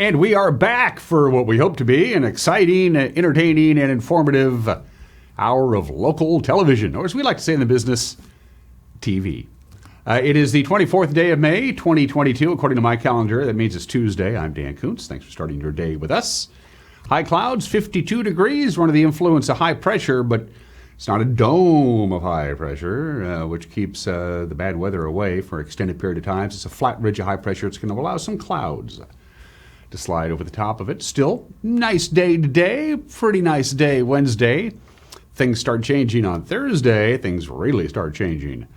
And we are back for what we hope to be an exciting, entertaining, and informative hour of local television, or as we like to say in the business, TV. It is the 24th day of May, 2022, according to my calendar. That means it's Tuesday. I'm Dan Kuntz. Thanks for starting your day with us. High clouds, 52 degrees. We're under the influence of high pressure, but it's not a dome of high pressure, which keeps the bad weather away for an extended period of time. It's a flat ridge of high pressure. It's going to allow some clouds to slide over the top of it. Still, nice day today. Pretty nice day Wednesday. Things start changing on Thursday. Things really start changing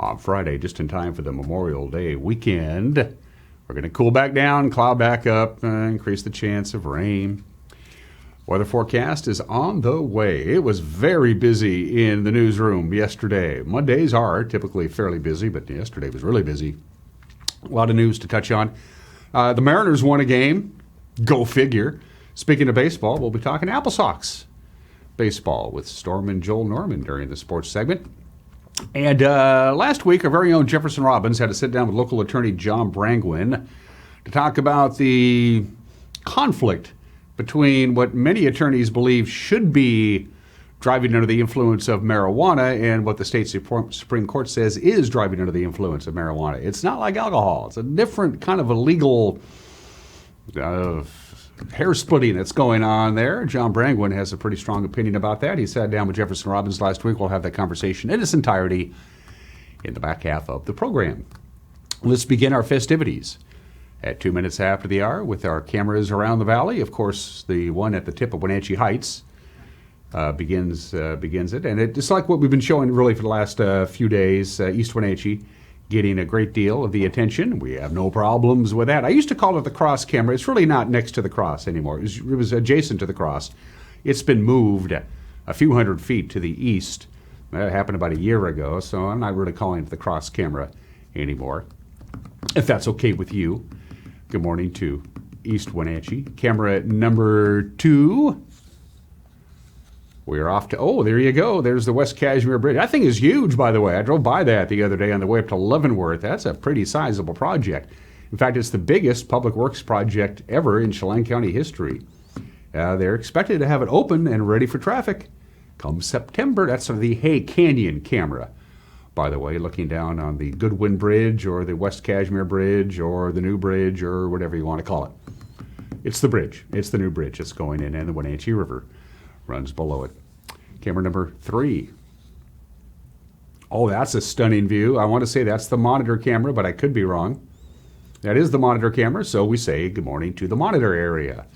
on Friday, just in time for the Memorial Day weekend. We're going to cool back down, cloud back up, increase the chance of rain. Weather forecast is on the way. It was very busy in the newsroom yesterday. Mondays are typically fairly busy, but yesterday was really busy. A lot of news to touch on. The Mariners won a game. Go figure. Speaking of baseball, we'll be talking Apple Sox baseball with Storm and Joel Norman during the sports segment. And last week, our very own Jefferson Robbins had to sit down with local attorney John Brangwin to talk about the conflict between what many attorneys believe should be driving under the influence of marijuana and what the state Supreme Court says is driving under the influence of marijuana. It's not like alcohol. It's a different kind of a legal hair splitting that's going on there. John Brangwin has a pretty strong opinion about that. He sat down with Jefferson Robbins last week. We'll have that conversation in its entirety in the back half of the program. Let's begin our festivities at 2 minutes after the hour with our cameras around the valley. Of course, the one at the tip of Wenatchee Heights begins it. And it's like what we've been showing really for the last few days, East Wenatchee getting a great deal of the attention. We have no problems with that. I used to call it the cross camera. It's really not next to the cross anymore. It was adjacent to the cross. It's been moved a few hundred feet to the east. That happened about a year ago, so I'm not really calling it the cross camera anymore. If that's okay with you. Good morning to East Wenatchee. Camera number 2. We are off to, oh, there you go. There's the West Kashmir Bridge. That thing is huge, by the way. I drove by that the other day on the way up to Leavenworth. That's a pretty sizable project. In fact, it's the biggest public works project ever in Chelan County history. They're expected to have it open and ready for traffic come September. That's sort of the Hay Canyon camera, by the way, looking down on the Goodwin Bridge or the West Kashmir Bridge or the new bridge or whatever you want to call it. It's the bridge. It's the new bridge that's going in, and the Wenatchee River runs below it. Camera number 3. Oh, that's a stunning view. I want to say that's the monitor camera, but I could be wrong. That is the monitor camera, so we say good morning to the monitor area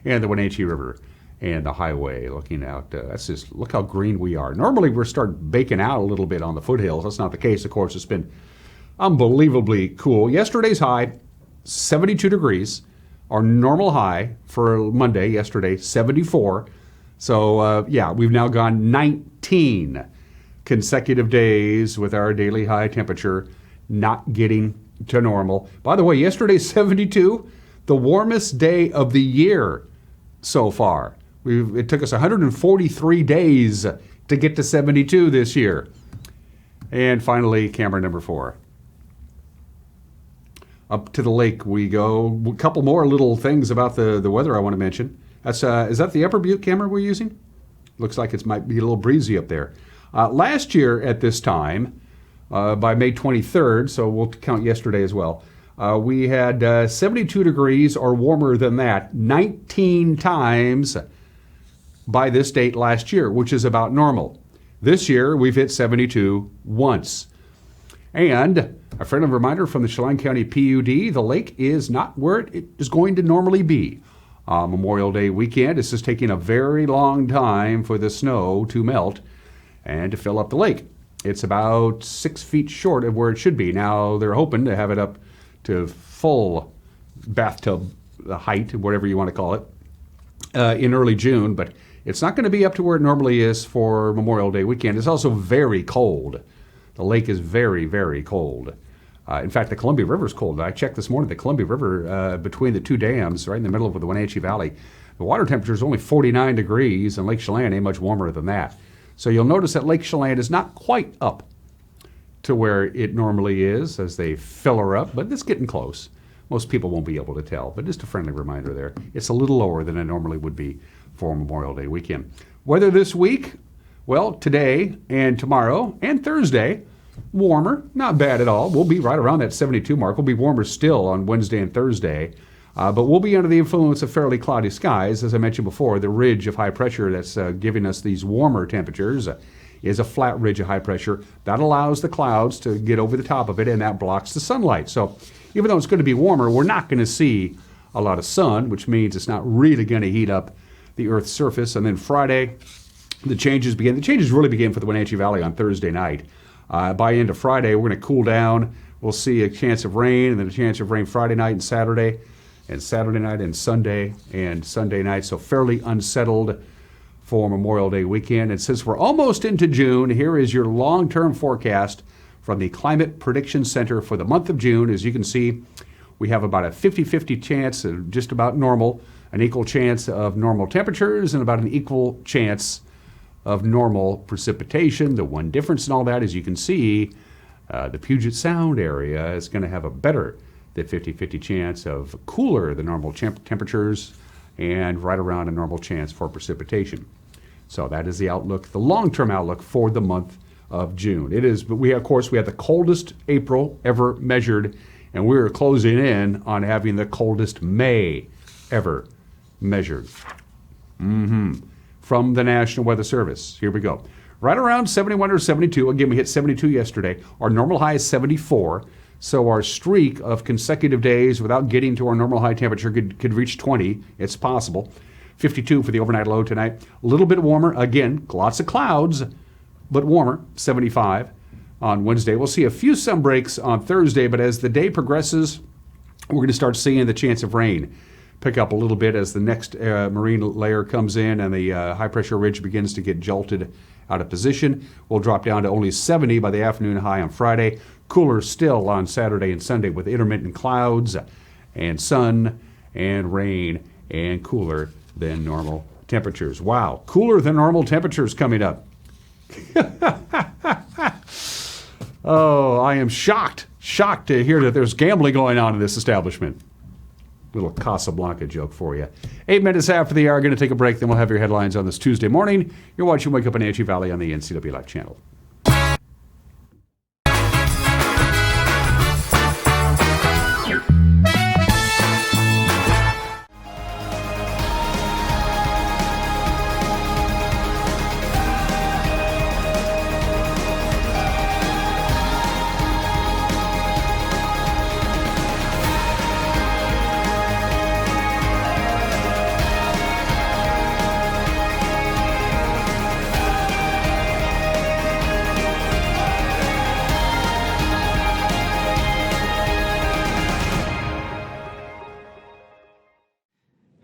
and the Wenatchee River and the highway looking out. That's just, look how green we are. Normally we're start baking out a little bit on the foothills. That's not the case, of course. It's been unbelievably cool. Yesterday's high, 72 degrees. Our normal high for Monday, yesterday, 74. So, we've now gone 19 consecutive days with our daily high temperature not getting to normal. By the way, yesterday, 72, the warmest day of the year so far. It took us 143 days to get to 72 this year. And finally, camera number 4. Up to the lake we go. A couple more little things about the weather I want to mention. That's, is that the Upper Butte camera we're using? Looks like it might be a little breezy up there. Last year at this time, by May 23rd, so we'll count yesterday as well, we had 72 degrees or warmer than that 19 times by this date last year, which is about normal. This year, we've hit 72 once. And a friendly reminder from the Chelan County PUD, the lake is not where it is going to normally be. Memorial Day weekend. This is taking a very long time for the snow to melt and to fill up the lake. It's about 6 feet short of where it should be. Now, they're hoping to have it up to full bathtub height, whatever you want to call it, in early June, but it's not going to be up to where it normally is for Memorial Day weekend. It's also very cold. The lake is very, very cold. In fact, the Columbia River is cold. I checked this morning. The Columbia River, between the two dams, right in the middle of the Wenatchee Valley, the water temperature is only 49 degrees, and Lake Chelan ain't much warmer than that. So you'll notice that Lake Chelan is not quite up to where it normally is as they fill her up, but it's getting close. Most people won't be able to tell, but just a friendly reminder there. It's a little lower than it normally would be for Memorial Day weekend. Weather this week, well, today and tomorrow and Thursday, warmer, not bad at all. We'll be right around that 72 mark. We'll be warmer still on Wednesday and Thursday, but we'll be under the influence of fairly cloudy skies. As I mentioned before, the ridge of high pressure that's giving us these warmer temperatures is a flat ridge of high pressure. That allows the clouds to get over the top of it, and that blocks the sunlight. So even though it's going to be warmer, we're not going to see a lot of sun, which means it's not really going to heat up the Earth's surface. And then Friday, the changes begin. The changes really begin for the Wenatchee Valley on Thursday night. By end of Friday, we're going to cool down. We'll see a chance of rain, and then a chance of rain Friday night and Saturday night and Sunday night. So fairly unsettled for Memorial Day weekend. And since we're almost into June, here is your long-term forecast from the Climate Prediction Center for the month of June. As you can see, we have about a 50-50 chance of just about normal, an equal chance of normal temperatures, and about an equal chance of normal precipitation. The one difference in all that is you can see the Puget Sound area is going to have a better than 50-50 chance of cooler than normal temperatures and right around a normal chance for precipitation. So that is the outlook, the long-term outlook for the month of June. It is, but we had the coldest April ever measured, and we're closing in on having the coldest May ever measured. From the National Weather Service. Here we go. Right around 71 or 72. Again, we hit 72 yesterday. Our normal high is 74. So our streak of consecutive days without getting to our normal high temperature could reach 20. It's possible. 52 for the overnight low tonight. A little bit warmer. Again, lots of clouds, but warmer. 75 on Wednesday. We'll see a few sun breaks on Thursday, but as the day progresses, we're going to start seeing the chance of rain pick up a little bit as the next marine layer comes in and the high pressure ridge begins to get jolted out of position. We'll drop down to only 70 by the afternoon high on Friday. Cooler still on Saturday and Sunday with intermittent clouds and sun and rain and cooler than normal temperatures. Wow, cooler than normal temperatures coming up. Oh, I am shocked to hear that there's gambling going on in this establishment. Little Casablanca joke for you. 8 minutes after the hour, going to take a break, then we'll have your headlines on this Tuesday morning. You're watching Wake Up in Wenatchee Valley on the NCW Live channel.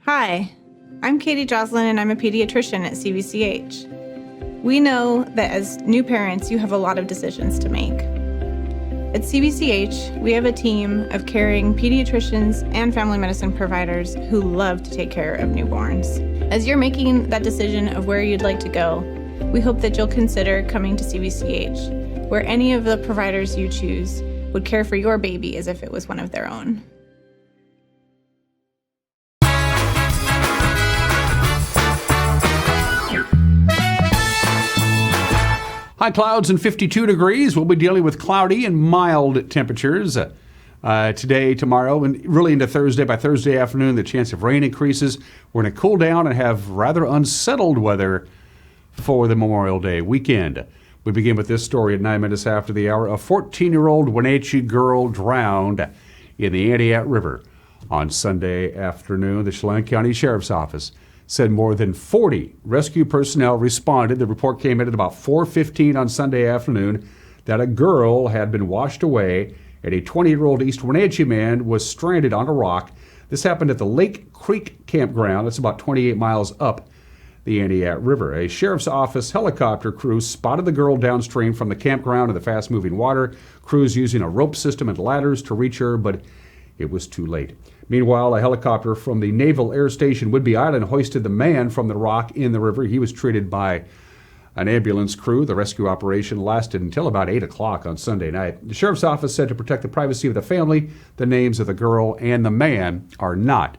Hi, I'm Katie Joslin and I'm a pediatrician at CVCH. We know that as new parents, you have a lot of decisions to make. At CVCH, we have a team of caring pediatricians and family medicine providers who love to take care of newborns. As you're making that decision of where you'd like to go, we hope that you'll consider coming to CVCH, where any of the providers you choose would care for your baby as if it was one of their own. High clouds and 52 degrees. We'll be dealing with cloudy and mild temperatures today, tomorrow, and really into Thursday. By Thursday afternoon, the chance of rain increases. We're going to cool down and have rather unsettled weather for the Memorial Day weekend. We begin with this story at 9 minutes after the hour. A 14-year-old Wenatchee girl drowned in the Anaat River on Sunday afternoon. The Chelan County Sheriff's Office said more than 40 rescue personnel responded. The report came in at about 4:15 on Sunday afternoon that a girl had been washed away and a 20-year-old East Wenatchee man was stranded on a rock. This happened at the Lake Creek campground. That's about 28 miles up the Anaat River. A sheriff's office helicopter crew spotted the girl downstream from the campground in the fast-moving water. Crews using a rope system and ladders to reach her, but it was too late. Meanwhile, a helicopter from the Naval Air Station Whidbey Island hoisted the man from the rock in the river. He was treated by an ambulance crew. The rescue operation lasted until about 8 o'clock on Sunday night. The sheriff's office said to protect the privacy of the family, the names of the girl and the man are not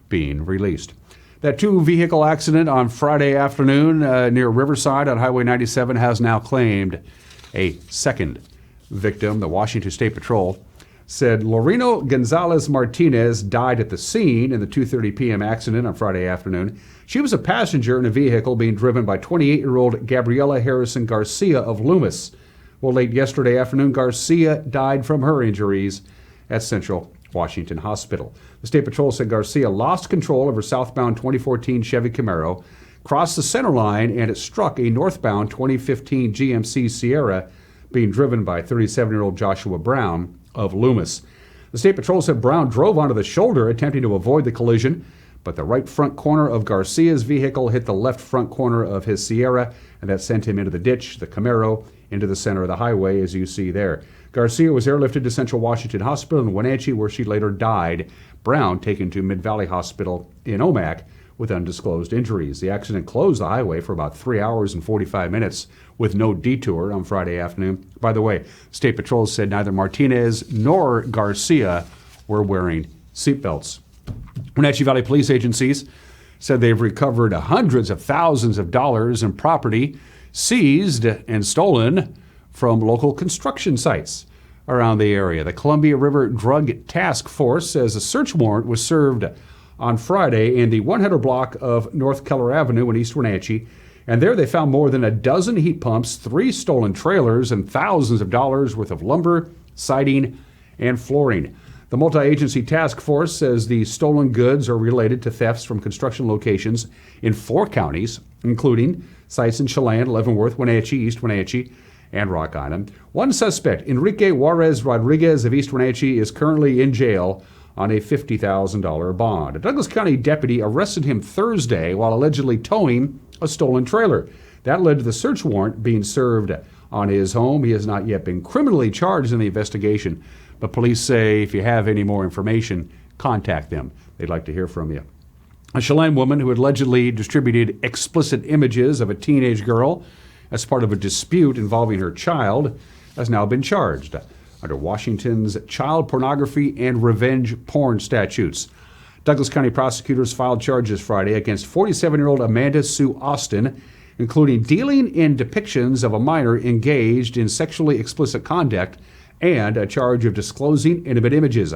being released. That two-vehicle accident on Friday afternoon near Riverside on Highway 97 has now claimed a second victim. The Washington State Patrol said Loreno Gonzalez Martinez died at the scene in the 2:30 p.m. accident on Friday afternoon. She was a passenger in a vehicle being driven by 28-year-old Gabriela Harrison Garcia of Loomis. Well, late yesterday afternoon, Garcia died from her injuries at Central Washington Hospital. The State Patrol said Garcia lost control of her southbound 2014 Chevy Camaro, crossed the center line, and it struck a northbound 2015 GMC Sierra being driven by 37-year-old Joshua Brown of Loomis. The State Patrol said Brown drove onto the shoulder attempting to avoid the collision, but the right front corner of Garcia's vehicle hit the left front corner of his Sierra, and that sent him into the ditch, the Camaro, into the center of the highway, as you see there. Garcia was airlifted to Central Washington Hospital in Wenatchee, where she later died. Brown taken to Mid-Valley Hospital in Omak with undisclosed injuries. The accident closed the highway for about 3 hours and 45 minutes with no detour on Friday afternoon. By the way, State Patrol said neither Martinez nor Garcia were wearing seatbelts. Wenatchee Valley Police agencies said they've recovered hundreds of thousands of dollars in property seized and stolen from local construction sites around the area. The Columbia River Drug Task Force says a search warrant was served on Friday in the 100 block of North Keller Avenue in East Wenatchee, and there they found more than a dozen heat pumps, 3 stolen trailers, and thousands of dollars worth of lumber, siding, and flooring. The multi-agency task force says the stolen goods are related to thefts from construction locations in 4 counties, including sites in Chelan, Leavenworth, Wenatchee, East Wenatchee, and Rock Island. One suspect, Enrique Juarez Rodriguez of East Wenatchee, is currently in jail on a $50,000 bond. A Douglas County deputy arrested him Thursday while allegedly towing a stolen trailer. That led to the search warrant being served on his home. He has not yet been criminally charged in the investigation, but police say if you have any more information, contact them. They'd like to hear from you. A Chelan woman who had allegedly distributed explicit images of a teenage girl as part of a dispute involving her child has now been charged under Washington's child pornography and revenge porn statutes. Douglas County prosecutors filed charges Friday against 47-year-old Amanda Sue Austin, including dealing in depictions of a minor engaged in sexually explicit conduct and a charge of disclosing intimate images.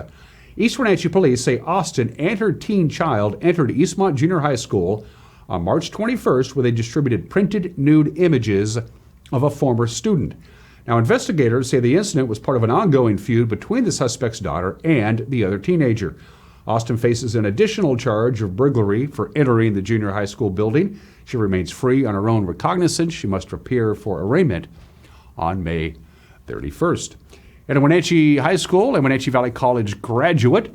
East Wenatchee police say Austin and her teen child entered Eastmont Junior High School on March 21st where they distributed printed nude images of a former student. Now, investigators say the incident was part of an ongoing feud between the suspect's daughter and the other teenager. Austin faces an additional charge of burglary for entering the junior high school building. She remains free on her own recognizance. She must appear for arraignment on May 31st. At a Wenatchee High School, a Wenatchee Valley College graduate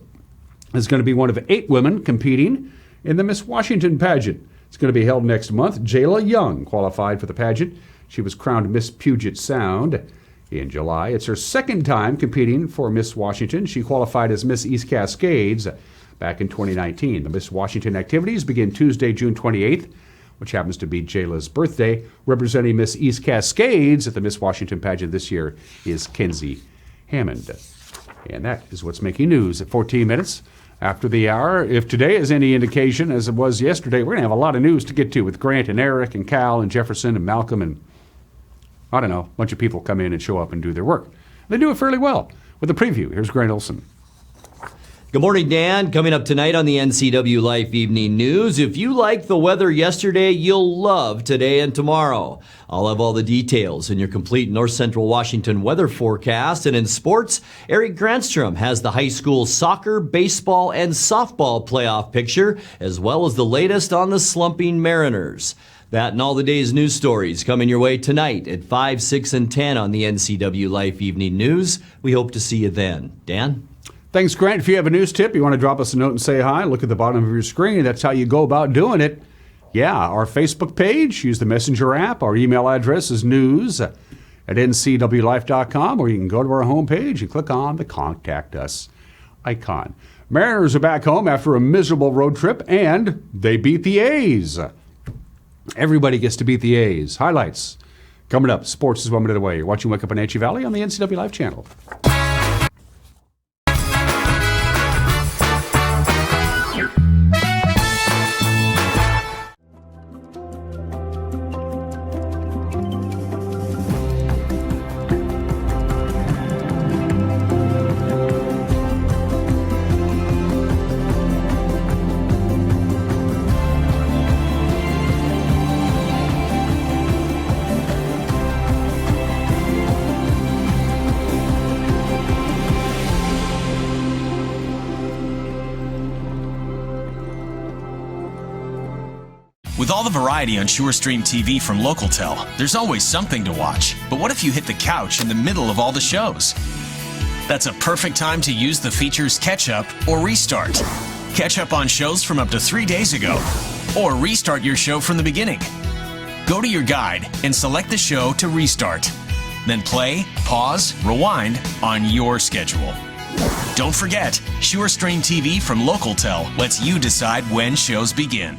is going to be one of 8 women competing in the Miss Washington pageant. It's going to be held next month. Jayla Young qualified for the pageant. She was crowned Miss Puget Sound in July. It's her second time competing for Miss Washington. She qualified as Miss East Cascades back in 2019. The Miss Washington activities begin Tuesday, June 28th, which happens to be Jayla's birthday. Representing Miss East Cascades at the Miss Washington pageant this year is Kenzie Hammond. And that is what's making news at 14 minutes after the hour. If today is any indication, as it was yesterday, we're going to have a lot of news to get to with Grant and Eric and Cal and Jefferson and Malcolm and, I don't know, a bunch of people come in and show up and do their work. They do it fairly well. With a preview, here's Grant Olson. Good morning, Dan. Coming up tonight on the NCW Life Evening News. If you liked the weather yesterday, you'll love today and tomorrow. I'll have all the details in your complete North Central Washington weather forecast. And in sports, Eric Granstrom has the high school soccer, baseball, and softball playoff picture, as well as the latest on the slumping Mariners. That and all the day's news stories coming your way tonight at 5, 6, and 10 on the NCW Life Evening News. We hope to see you then. Dan? Thanks, Grant. If you have a news tip, you want to drop us a note and say hi, look at the bottom of your screen. That's how you go about doing it. Yeah, our Facebook page, use the Messenger app. Our email address is news@ncwlife.com, or you can go to our homepage and click on the Contact Us icon. Mariners are back home after a miserable road trip, and they beat the A's. Everybody gets to beat the A's. Highlights coming up. Sports is 1 minute away. You're watching Wake Up Wenatchee Valley on the NCW Live channel. With all the variety on SureStream TV from LocalTel, there's always something to watch. But what if you hit the couch in the middle of all the shows? That's a perfect time to use the features Catch Up or Restart. Catch up on shows from up to 3 days ago, or restart your show from the beginning. Go to your guide and select the show to restart. Then play, pause, rewind on your schedule. Don't forget, SureStream TV from LocalTel lets you decide when shows begin.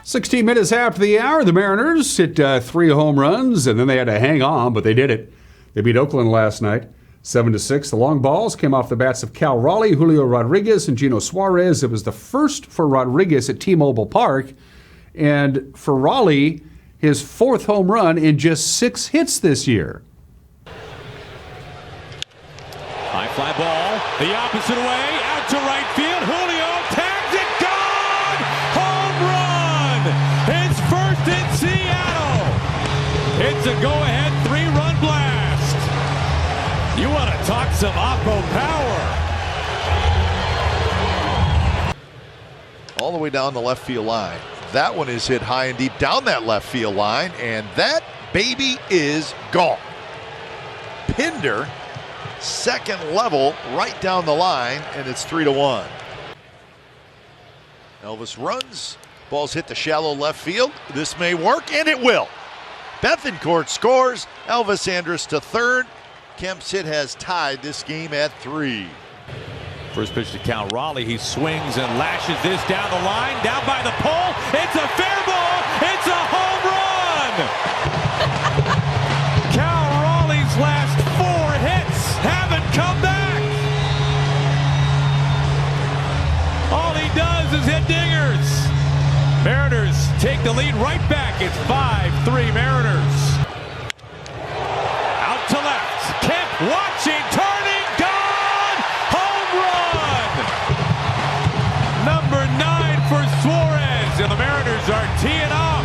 16 minutes after the hour, the Mariners hit 3 home runs, and then they had to hang on, but they did it. They beat Oakland last night, 7-6. The long balls came off the bats of Cal Raleigh, Julio Rodriguez, and Gino Suarez. It was the first for Rodriguez at T-Mobile Park, and for Raleigh, his 4th home run in just 6 hits this year. High fly ball, the opposite way, out to right field. Julio tags it, gone! Home run! His first in Seattle. It's a go-ahead 3-run blast. You want to talk some Oppo power. All the way down the left field line. That one is hit high and deep down that left field line, and that baby is gone. Pinder, second level, right down the line, and it's 3-1. Elvis runs, ball's hit the shallow left field. This may work, and it will. Bethencourt scores. Elvis Andrus to third. Kemp's hit has tied this game at 3. First pitch to Cal Raleigh. He swings and lashes this down the line, down by the pole. It's a fair ball. It's a home run. Cal Raleigh's last 4 hits haven't come back. All he does is hit dingers. Mariners take the lead right back. It's 5-3 Mariners. Out to left. Kemp watching, turning, gone. Home run. Number 9 for Suarez. And the Mariners are teeing off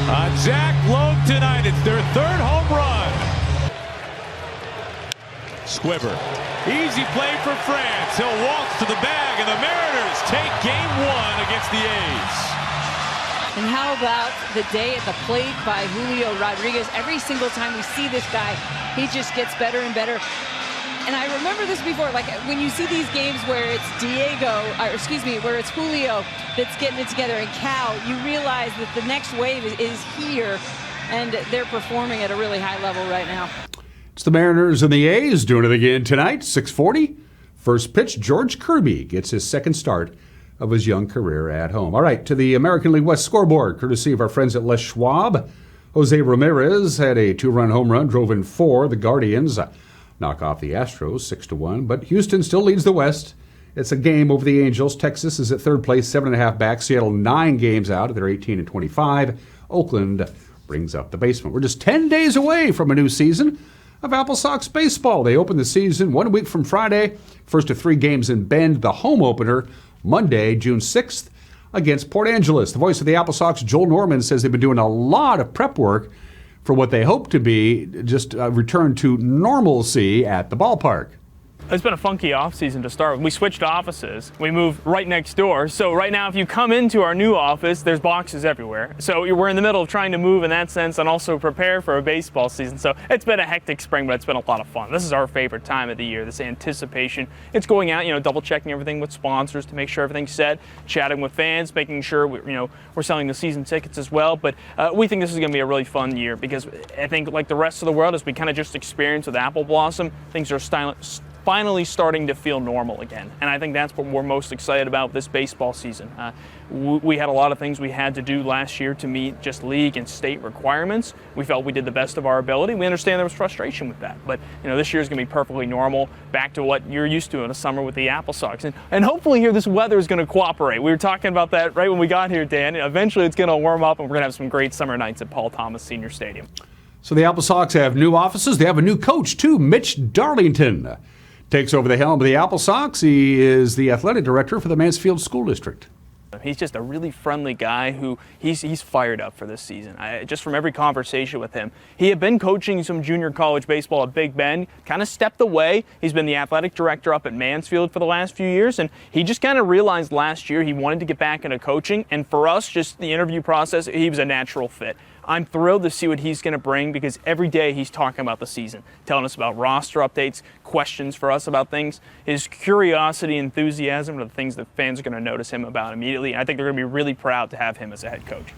on Zach Loeb tonight. It's their 3rd home run. Squibber. Easy play for France. He'll waltz to the bag, and the Mariners take game 1 against the A's. And how about the day at the plate by Julio Rodriguez? Every single time we see this guy, he just gets better and better. And I remember this before, like when you see these games where it's where it's Julio that's getting it together and Cal, you realize that the next wave is here, and they're performing at a really high level right now. It's the Mariners and the A's doing it again tonight, 6:40. First pitch, George Kirby gets his 2nd start of his young career at home. All right, to the American League West scoreboard, courtesy of our friends at Les Schwab. Jose Ramirez had a 2-run home run, drove in 4. The Guardians knock off the Astros 6-1, but Houston still leads the West. It's a game over the Angels. Texas is at 3rd place, 7.5 back. Seattle 9 games out. They're 18-25. Oakland brings up the basement. We're just 10 days away from a new season of Apple Sox baseball. They open the season 1 week from Friday. First of 3 games in Bend, the home opener, Monday, June 6th, against Port Angeles. The voice of the Apple Sox, Joel Norman, says they've been doing a lot of prep work for what they hope to be just a return to normalcy at the ballpark. It's been a funky offseason to start with. We switched offices. We moved right next door. So right now, if you come into our new office, there's boxes everywhere. So we're in the middle of trying to move in that sense and also prepare for a baseball season. So it's been a hectic spring, but it's been a lot of fun. This is our favorite time of the year, this anticipation. It's going out, double checking everything with sponsors to make sure everything's set, chatting with fans, making sure we're selling the season tickets as well. But we think this is going to be a really fun year because I think like the rest of the world, as we kind of just experienced with Apple Blossom, things are finally starting to feel normal again. And I think that's what we're most excited about this baseball season. We had a lot of things we had to do last year to meet just league and state requirements. We felt we did the best of our ability. We understand there was frustration with that. But this year is going to be perfectly normal, back to what you're used to in a summer with the Apple Sox. And hopefully here this weather is going to cooperate. We were talking about that right when we got here, Dan. Eventually it's going to warm up and we're going to have some great summer nights at Paul Thomas Senior Stadium. So the Apple Sox have new offices. They have a new coach, too. Mitch Darlington takes over the helm of the Apple Sox. He is the athletic director for the Mansfield School District. He's just a really friendly guy who he's fired up for this season. Just from every conversation with him, he had been coaching some junior college baseball at Big Bend, kind of stepped away. He's been the athletic director up at Mansfield for the last few years, and he just kind of realized last year he wanted to get back into coaching. And for us, just the interview process, he was a natural fit. I'm thrilled to see what he's going to bring because every day he's talking about the season, telling us about roster updates, questions for us about things. His curiosity, enthusiasm are the things that fans are going to notice him about immediately. I think they're going to be really proud to have him as a head coach.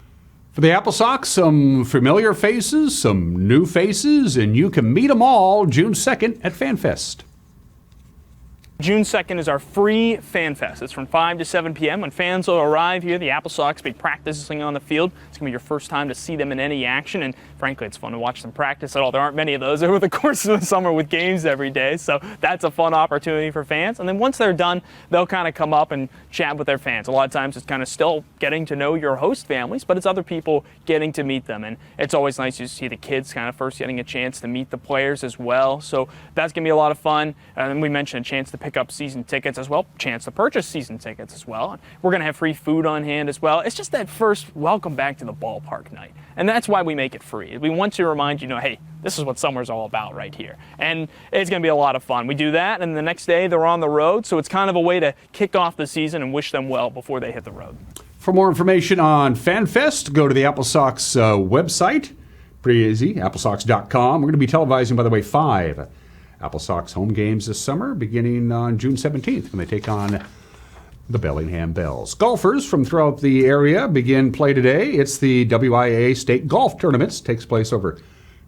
For the Apple Sox, some familiar faces, some new faces, and you can meet them all June 2nd at FanFest. June 2nd is our free Fan Fest. It's from 5 to 7 p.m. When fans will arrive here, the Apple Sox will be practicing on the field. It's going to be your first time to see them in any action, and frankly, it's fun to watch them practice at all. There aren't many of those over the course of the summer with games every day, so that's a fun opportunity for fans. And then once they're done, they'll kind of come up and chat with their fans. A lot of times it's kind of still getting to know your host families, but it's other people getting to meet them, and it's always nice to see the kids kind of first getting a chance to meet the players as well. So that's going to be a lot of fun. And then we mentioned a chance to pick up season tickets as well, chance to purchase season tickets as well. We're going to have free food on hand as well. It's just that first welcome back to the ballpark night. And that's why we make it free. We want to remind you, hey, this is what summer's all about right here. And it's going to be a lot of fun. We do that, and the next day they're on the road, so it's kind of a way to kick off the season and wish them well before they hit the road. For more information on FanFest, go to the Apple Sox website. Pretty easy, applesox.com. We're going to be televising, by the way, 5 Apple Sox home games this summer, beginning on June 17th when they take on the Bellingham Bells. Golfers from throughout the area begin play today. It's the WIA State Golf Tournaments. Takes place over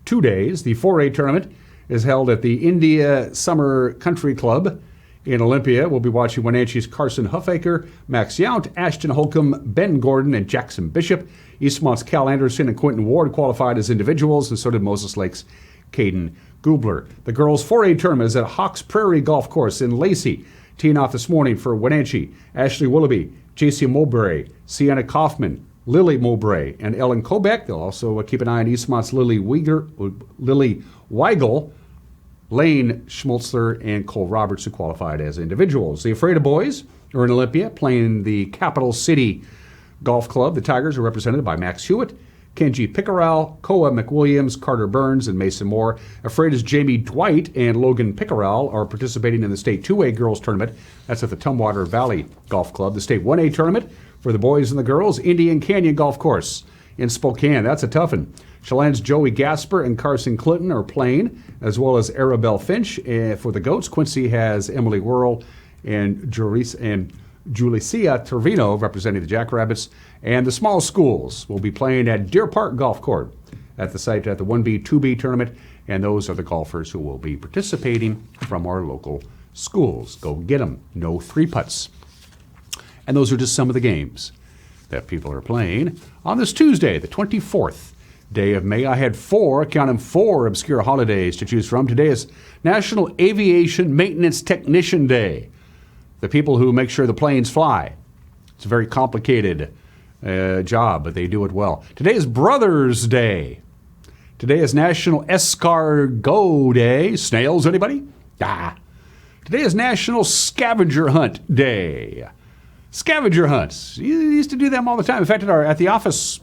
2 days. The 4A tournament is held at the India Summer Country Club in Olympia. We'll be watching Wenatchee's Carson Huffaker, Max Yount, Ashton Holcomb, Ben Gordon, and Jackson Bishop. Eastmont's Cal Anderson and Quentin Ward qualified as individuals, and so did Moses Lake's Caden Gubler. The girls' 4A tournament is at Hawks Prairie Golf Course in Lacey. Teeing off this morning for Wenatchee, Ashley Willoughby, J.C. Mowbray, Sienna Kaufman, Lily Mowbray, and Ellen Kobeck. They'll also keep an eye on Eastmont's Lily Weigel, Lane Schmultzler, and Cole Roberts, who qualified as individuals. The Afraid of Boys are in Olympia, playing the Capital City Golf Club. The Tigers are represented by Max Hewitt, Kenji Pickerel, Koa McWilliams, Carter Burns, and Mason Moore. Afraid as Jamie Dwight and Logan Pickerel are participating in the State 2A Girls Tournament. That's at the Tumwater Valley Golf Club. The State 1A Tournament for the boys and the girls, Indian Canyon Golf Course in Spokane. That's a tough one. Cheyenne's Joey Gasper and Carson Clinton are playing, as well as Arabelle Finch. For the Goats, Quincy has Emily Whirl and Julicia Trevino representing the Jackrabbits. And the small schools will be playing at Deer Park Golf Court at the site at the 1B, 2B tournament. And those are the golfers who will be participating from our local schools. Go get them. No 3-putts. And those are just some of the games that people are playing on this Tuesday, the 24th day of May. I had 4 obscure holidays to choose from. Today is National Aviation Maintenance Technician Day. The people who make sure the planes fly. It's a very complicated job, but they do it well. Today is Brothers Day. Today is National Escargot Day. Snails, anybody? Today is National Scavenger Hunt Day. Scavenger hunts. You used to do them all the time. In fact, at the office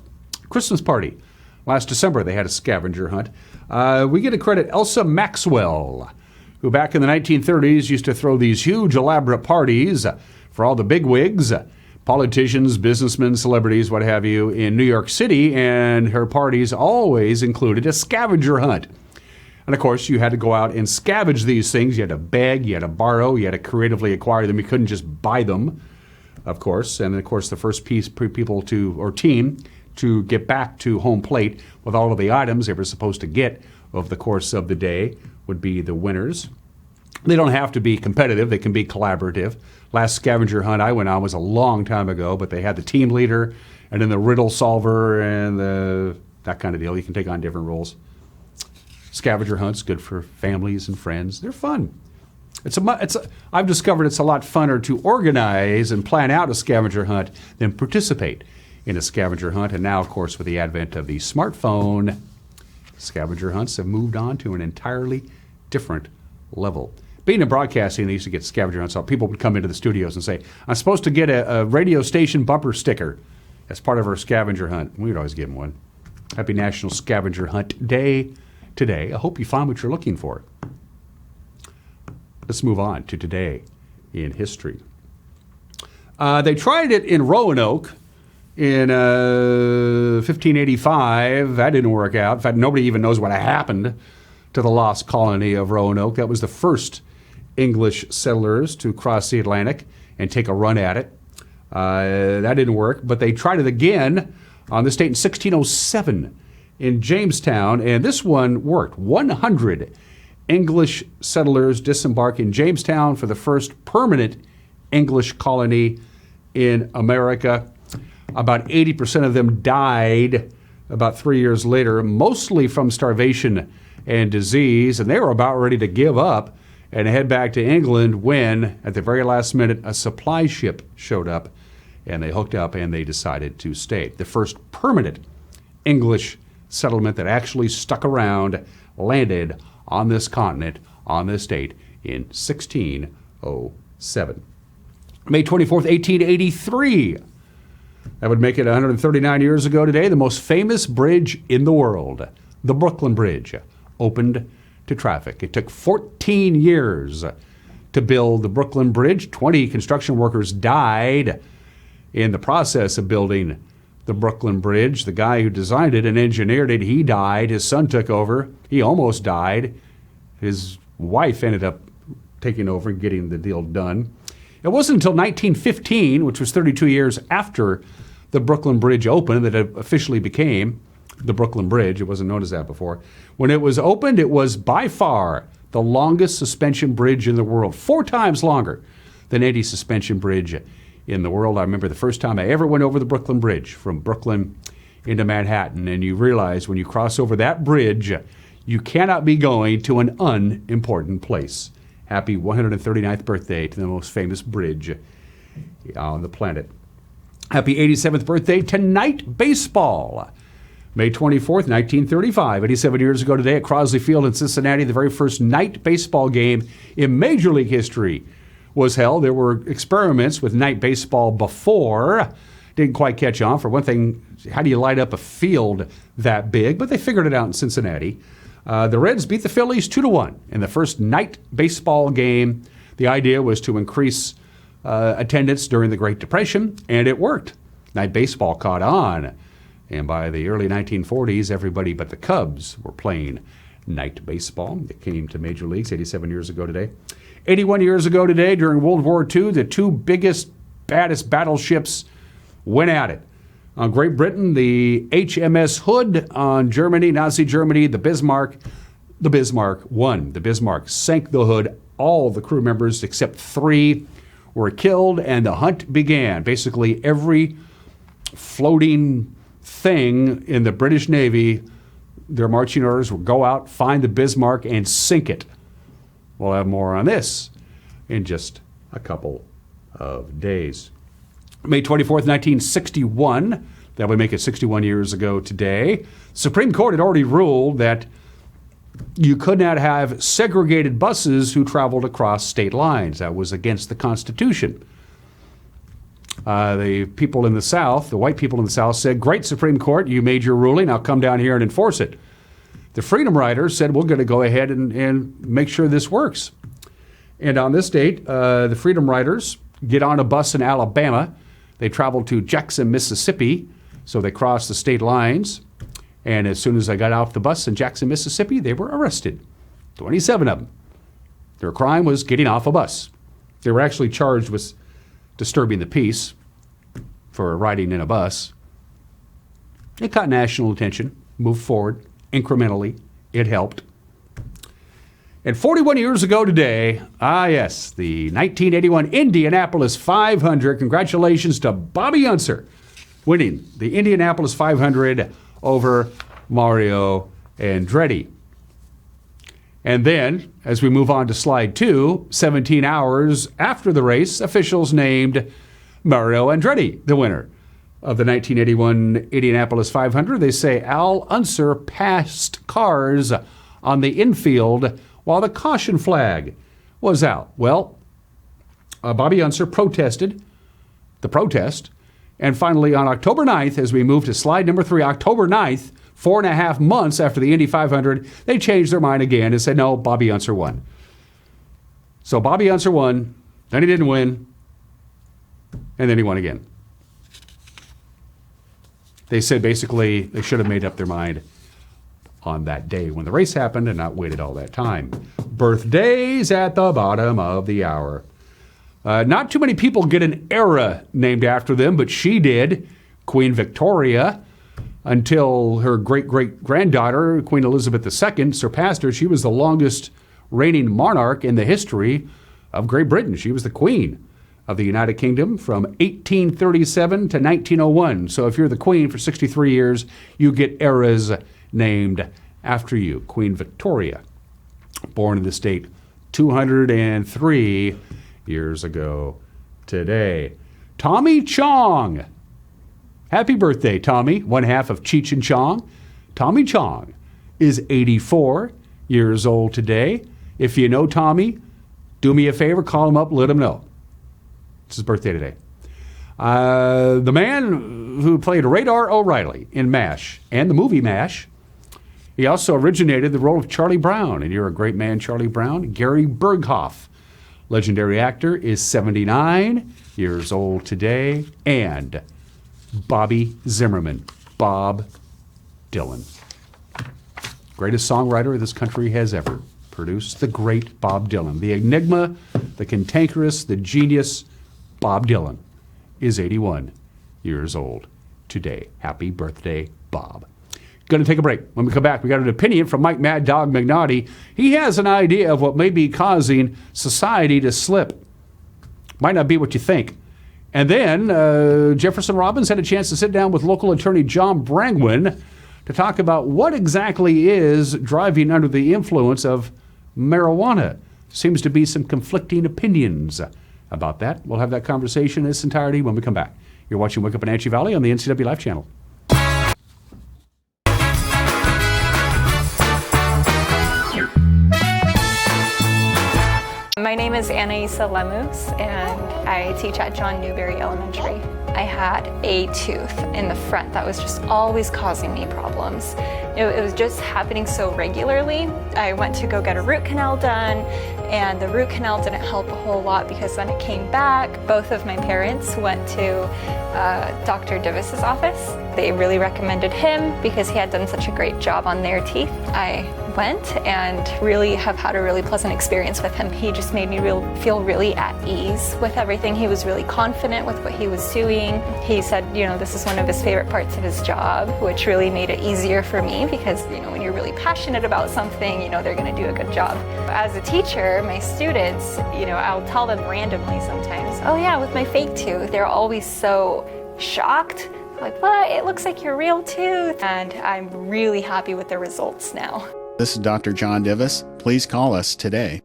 Christmas party last December, they had a scavenger hunt. We get to credit Elsa Maxwell, who back in the 1930s used to throw these huge elaborate parties for all the bigwigs, politicians, businessmen, celebrities, what have you, in New York City, and her parties always included a scavenger hunt. And of course, you had to go out and scavenge these things. You had to beg, you had to borrow, you had to creatively acquire them. You couldn't just buy them, of course. And of course, the first team to get back to home plate with all of the items they were supposed to get over the course of the day would be the winners. They don't have to be competitive. They can be collaborative. Last scavenger hunt I went on was a long time ago, but they had the team leader and then the riddle solver and that kind of deal. You can take on different roles. Scavenger hunts, good for families and friends. They're fun. I've discovered it's a lot funner to organize and plan out a scavenger hunt than participate in a scavenger hunt. And now, of course, with the advent of the smartphone, scavenger hunts have moved on to an entirely different level. Being in broadcasting, they used to get scavenger hunts. So people would come into the studios and say, I'm supposed to get a radio station bumper sticker as part of our scavenger hunt. We would always give them one. Happy National Scavenger Hunt Day today. I hope you find what you're looking for. Let's move on to today in history. They tried it in Roanoke in 1585. That didn't work out. In fact, nobody even knows what happened to the lost colony of Roanoke. That was the first English settlers to cross the Atlantic and take a run at it. That didn't work, but they tried it again on this date in 1607 in Jamestown, and this one worked. 100 English settlers disembarked in Jamestown for the first permanent English colony in America. About 80% of them died about 3 years later, mostly from starvation and disease, and they were about ready to give up and head back to England when, at the very last minute, a supply ship showed up, and they hooked up and they decided to stay. The first permanent English settlement that actually stuck around landed on this continent on this date in 1607. May 24th, 1883. That would make it 139 years ago today. The most famous bridge in the world, the Brooklyn Bridge, opened to traffic. It took 14 years to build the Brooklyn Bridge. 20 construction workers died in the process of building the Brooklyn Bridge. The guy who designed it and engineered it, he died. His son took over. He almost died. His wife ended up taking over and getting the deal done. It wasn't until 1915, which was 32 years after the Brooklyn Bridge opened, that it officially became the Brooklyn Bridge. It wasn't known as that before. When it was opened, it was by far the longest suspension bridge in the world, 4 times longer than any suspension bridge in the world. I remember the first time I ever went over the Brooklyn Bridge from Brooklyn into Manhattan, and you realize when you cross over that bridge, you cannot be going to an unimportant place. Happy 139th birthday to the most famous bridge on the planet. Happy 87th birthday to night baseball. May 24th, 1935, 87 years ago today at Crosley Field in Cincinnati, the very first night baseball game in Major League history was held. There were experiments with night baseball before. Didn't quite catch on. For one thing, how do you light up a field that big? But they figured it out in Cincinnati. The Reds beat the Phillies 2-1 in the first night baseball game. The idea was to increase attendance during the Great Depression, and it worked. Night baseball caught on. And by the early 1940s, everybody but the Cubs were playing night baseball. It came to Major Leagues 87 years ago today. 81 years ago today, during World War II, the 2 biggest, baddest battleships went at it. On Great Britain, the HMS Hood. On Germany, Nazi Germany, the Bismarck won. The Bismarck sank the Hood. All the crew members except 3 were killed, and the hunt began. Basically, every floating thing in the British Navy, their marching orders were go out, find the Bismarck, and sink it. We'll have more on this in just a couple of days. May 24th, 1961. That would make it 61 years ago today. Supreme Court had already ruled that you could not have segregated buses who traveled across state lines. That was against the Constitution. The people in the South, the white people in the South, said, "Great, Supreme Court, you made your ruling. I'll come down here and enforce it." The Freedom Riders said, "We're going to go ahead and make sure this works." And on this date, the Freedom Riders get on a bus in Alabama. They travel to Jackson, Mississippi, so they crossed the state lines. And as soon as they got off the bus in Jackson, Mississippi, they were arrested. 27 of them. Their crime was getting off a bus. They were actually charged with disturbing the peace for riding in a bus. It caught national attention, moved forward incrementally. It helped. And 41 years ago today, yes, the 1981 Indianapolis 500. Congratulations to Bobby Unser winning the Indianapolis 500 over Mario Andretti. And then, as we move on to slide 2, 17 hours after the race, officials named Mario Andretti the winner of the 1981 Indianapolis 500. They say Al Unser passed cars on the infield while the caution flag was out. Well, Bobby Unser protested the protest. And finally, on October 9th, as we move to slide number 3, October 9th, 4.5 months after the Indy 500, they changed their mind again and said, no, Bobby Unser won. So Bobby Unser won, then he didn't win, and then he won again. They said basically they should have made up their mind on that day when the race happened and not waited all that time. Birthdays at the bottom of the hour. Not too many people get an era named after them, but she did. Queen Victoria, until her great-great-granddaughter, Queen Elizabeth II, surpassed her. She was the longest reigning monarch in the history of Great Britain. She was the queen of the United Kingdom from 1837 to 1901. So if you're the queen for 63 years, you get eras named after you. Queen Victoria, born in the state 203 years ago today. Tommy Chong. Happy birthday, Tommy, one half of Cheech and Chong. Tommy Chong is 84 years old today. If you know Tommy, do me a favor, call him up, let him know. It's his birthday today. The man who played Radar O'Reilly in MASH and the movie MASH, he also originated the role of Charlie Brown, and you're a great man, Charlie Brown. Gary Berghoff, legendary actor, is 79 years old today. And Bobby Zimmerman, Bob Dylan. Greatest songwriter this country has ever produced, the great Bob Dylan. The enigma, the cantankerous, the genius, Bob Dylan is 81 years old today. Happy birthday, Bob. Going to take a break. When we come back, we got an opinion from Mike Mad Dog McNaughty. He has an idea of what may be causing society to slip. Might not be what you think. And then Jefferson Robbins had a chance to sit down with local attorney John Brangwin to talk about what exactly is driving under the influence of marijuana. Seems to be some conflicting opinions about that. We'll have that conversation in its entirety when we come back. You're watching Wake Up Wenatchee Valley on the NCW Live channel. My name is Anaisa Lemus, and I teach at John Newberry Elementary. I had a tooth in the front that was just always causing me problems. It was just happening so regularly. I went to go get a root canal done, and the root canal didn't help a whole lot because when it came back, both of my parents went to Dr. Divis's office. They really recommended him because he had done such a great job on their teeth. I went and really have had a really pleasant experience with him. He just made me feel really at ease with everything. He was really confident with what he was doing. He said, this is one of his favorite parts of his job, which really made it easier for me because, when you're really passionate about something, they're going to do a good job. As a teacher, my students, I'll tell them randomly sometimes, oh yeah, with my fake tooth, they're always so shocked. Like, what? It looks like your real tooth. And I'm really happy with the results now. This is Dr. John Divis. Please call us today.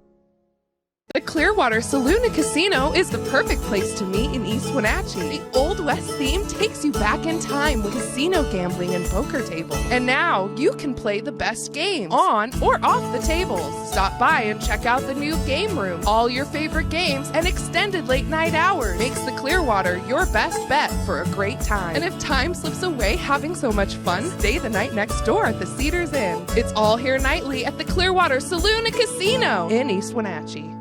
The Clearwater Saloon and Casino is the perfect place to meet in East Wenatchee. The Old West theme takes you back in time with casino gambling and poker tables. And now you can play the best games on or off the tables. Stop by and check out the new game room. All your favorite games and extended late night hours makes the Clearwater your best bet for a great time. And if time slips away having so much fun, stay the night next door at the Cedars Inn. It's all here nightly at the Clearwater Saloon and Casino in East Wenatchee.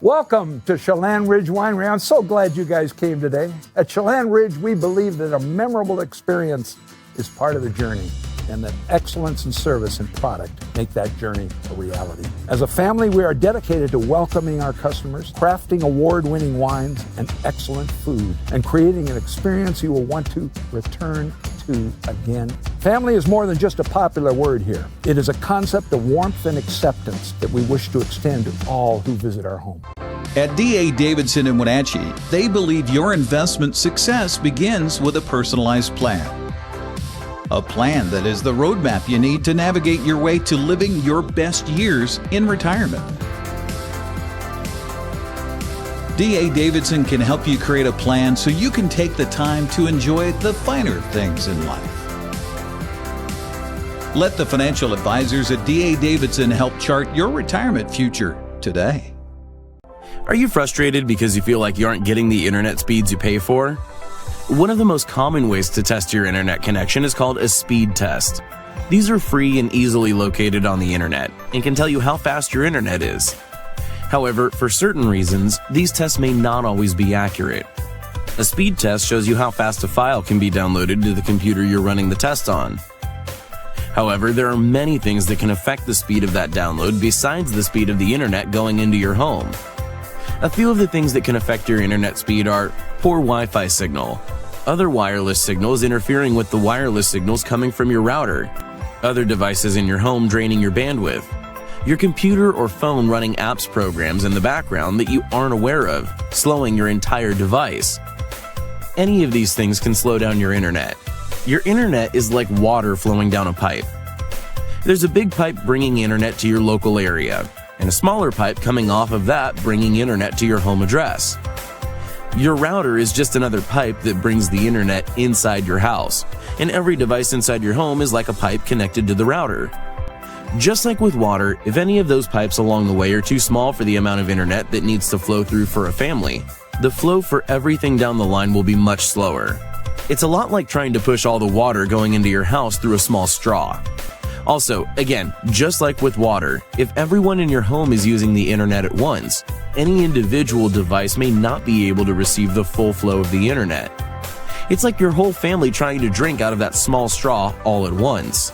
Welcome to Chelan Ridge Winery. I'm so glad you guys came today. At Chelan Ridge, we believe that a memorable experience is part of the journey, and that excellence in service and product make that journey a reality. As a family, we are dedicated to welcoming our customers, crafting award-winning wines and excellent food, and creating an experience you will want to return to. to again. Family is more than just a popular word here. It is a concept of warmth and acceptance that we wish to extend to all who visit our home. At D.A. Davidson in Wenatchee, they believe your investment success begins with a personalized plan. A plan that is the roadmap you need to navigate your way to living your best years in retirement. D.A. Davidson can help you create a plan so you can take the time to enjoy the finer things in life. Let the financial advisors at D.A. Davidson help chart your retirement future today. Are you frustrated because you feel like you aren't getting the internet speeds you pay for? One of the most common ways to test your internet connection is called a speed test. These are free and easily located on the internet and can tell you how fast your internet is. However, for certain reasons, these tests may not always be accurate. A speed test shows you how fast a file can be downloaded to the computer you're running the test on. However, there are many things that can affect the speed of that download besides the speed of the internet going into your home. A few of the things that can affect your internet speed are poor Wi-Fi signal, other wireless signals interfering with the wireless signals coming from your router, other devices in your home draining your bandwidth, your computer or phone running apps programs in the background that you aren't aware of, slowing your entire device. Any of these things can slow down your internet. Your internet is like water flowing down a pipe. There's a big pipe bringing internet to your local area, and a smaller pipe coming off of that bringing internet to your home address. Your router is just another pipe that brings the internet inside your house, and every device inside your home is like a pipe connected to the router. Just like with water, if any of those pipes along the way are too small for the amount of internet that needs to flow through for a family, the flow for everything down the line will be much slower. It's a lot like trying to push all the water going into your house through a small straw. Also, again, just like with water, if everyone in your home is using the internet at once, any individual device may not be able to receive the full flow of the internet. It's like your whole family trying to drink out of that small straw all at once.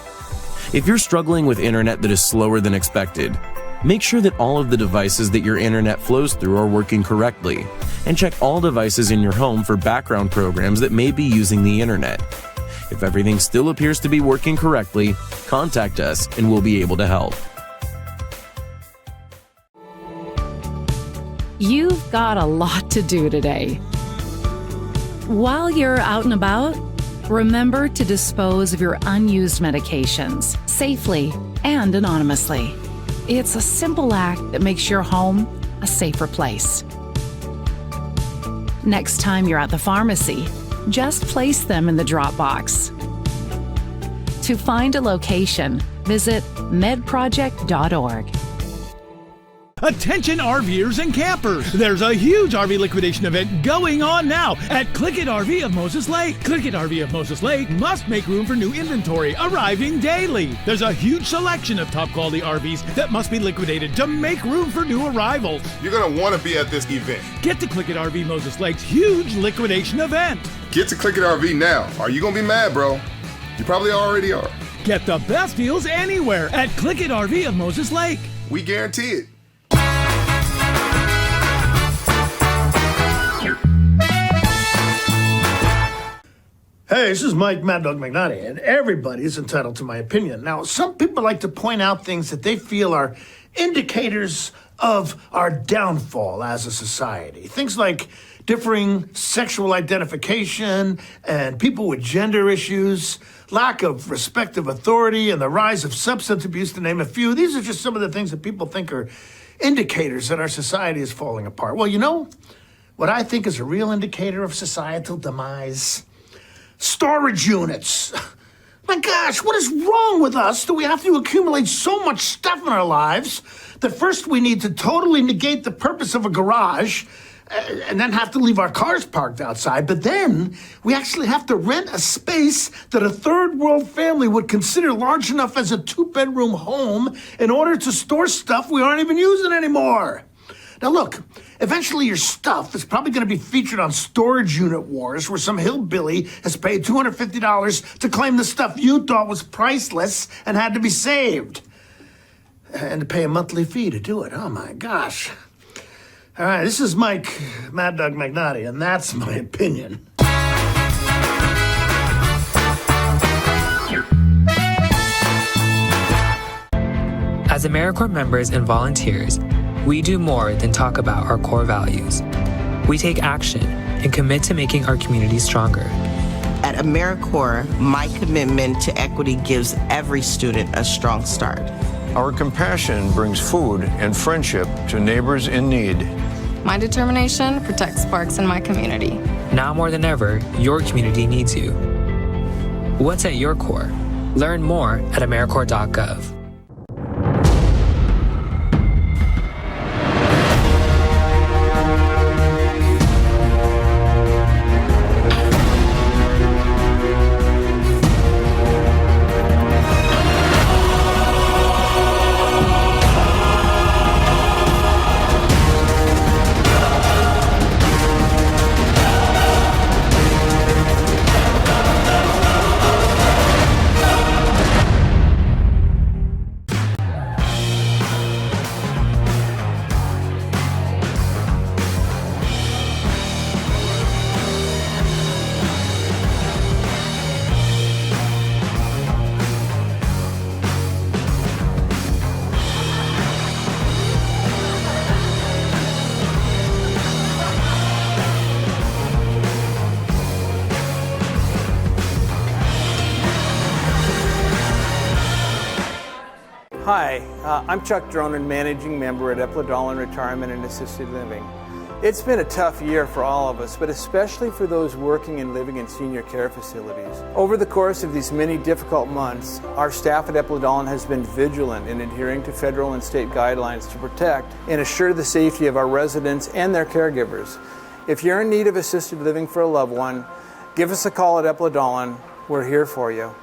If you're struggling with internet that is slower than expected, make sure that all of the devices that your internet flows through are working correctly, and check all devices in your home for background programs that may be using the internet. If everything still appears to be working correctly, contact us and we'll be able to help. You've got a lot to do today. While you're out and about, remember to dispose of your unused medications safely and anonymously. It's a simple act that makes your home a safer place. Next time you're at the pharmacy, just place them in the drop box. To find a location, visit medproject.org. Attention RVers and campers! There's a huge RV liquidation event going on now at Click It RV of Moses Lake. Click It RV of Moses Lake must make room for new inventory arriving daily. There's a huge selection of top quality RVs that must be liquidated to make room for new arrivals. You're going to want to be at this event. Get to Click It RV Moses Lake's huge liquidation event. Get to Click It RV now. Are you going to be mad, bro? You probably already are. Get the best deals anywhere at Click It RV of Moses Lake. We guarantee it. Hey, this is Mike Mad Dog McNaughty, and everybody is entitled to my opinion. Now, some people like to point out things that they feel are indicators of our downfall as a society. Things like differing sexual identification and people with gender issues, lack of respect of authority, and the rise of substance abuse, to name a few. These are just some of the things that people think are indicators that our society is falling apart. Well, you know what I think is a real indicator of societal demise? Storage units. My gosh, what is wrong with us that we have to accumulate so much stuff in our lives that first we need to totally negate the purpose of a garage and then have to leave our cars parked outside, but then we actually have to rent a space that a third world family would consider large enough as a 2-bedroom home in order to store stuff we aren't even using anymore. Now look, eventually your stuff is probably going to be featured on Storage Unit Wars, where some hillbilly has paid $250 to claim the stuff you thought was priceless and had to be saved. And to pay a monthly fee to do it. Oh my gosh. All right, this is Mike Mad Dog McNaughty, and that's my opinion. As AmeriCorps members and volunteers, we do more than talk about our core values. We take action and commit to making our community stronger. At AmeriCorps, my commitment to equity gives every student a strong start. Our compassion brings food and friendship to neighbors in need. My determination protects sparks in my community. Now more than ever, your community needs you. What's at your core? Learn more at AmeriCorps.gov. Hi, I'm Chuck Dronan, Managing Member at Epledollin Retirement and Assisted Living. It's been a tough year for all of us, but especially for those working and living in senior care facilities. Over the course of these many difficult months, our staff at Epledollin has been vigilant in adhering to federal and state guidelines to protect and assure the safety of our residents and their caregivers. If you're in need of assisted living for a loved one, give us a call at Epledollin. We're here for you.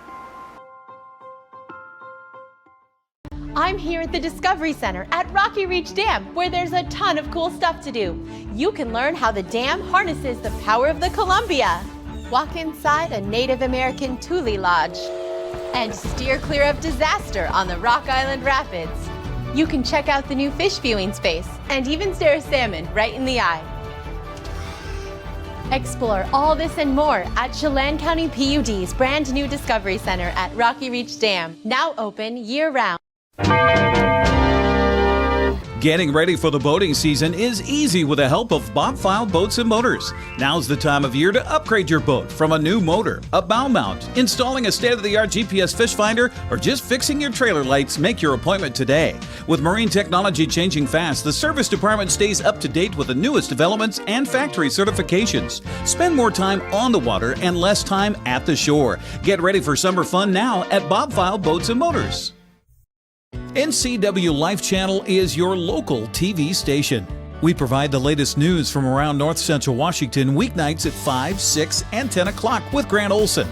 I'm here at the Discovery Center at Rocky Reach Dam, where there's a ton of cool stuff to do. You can learn how the dam harnesses the power of the Columbia, walk inside a Native American Thule Lodge, and steer clear of disaster on the Rock Island Rapids. You can check out the new fish viewing space and even stare a salmon right in the eye. Explore all this and more at Chelan County PUD's brand new Discovery Center at Rocky Reach Dam, now open year-round. Getting ready for the boating season is easy with the help of Bob File Boats and Motors. Now's the time of year to upgrade your boat from a new motor, a bow mount, installing a state-of-the-art GPS fish finder, or just fixing your trailer lights. Make your appointment today. With marine technology changing fast, the service department stays up to date with the newest developments and factory certifications. Spend more time on the water and less time at the shore. Get ready for summer fun now at Bob File Boats and Motors. NCW Life Channel is your local TV station. We provide the latest news from around North Central Washington weeknights at 5, 6, and 10 o'clock with Grant Olson.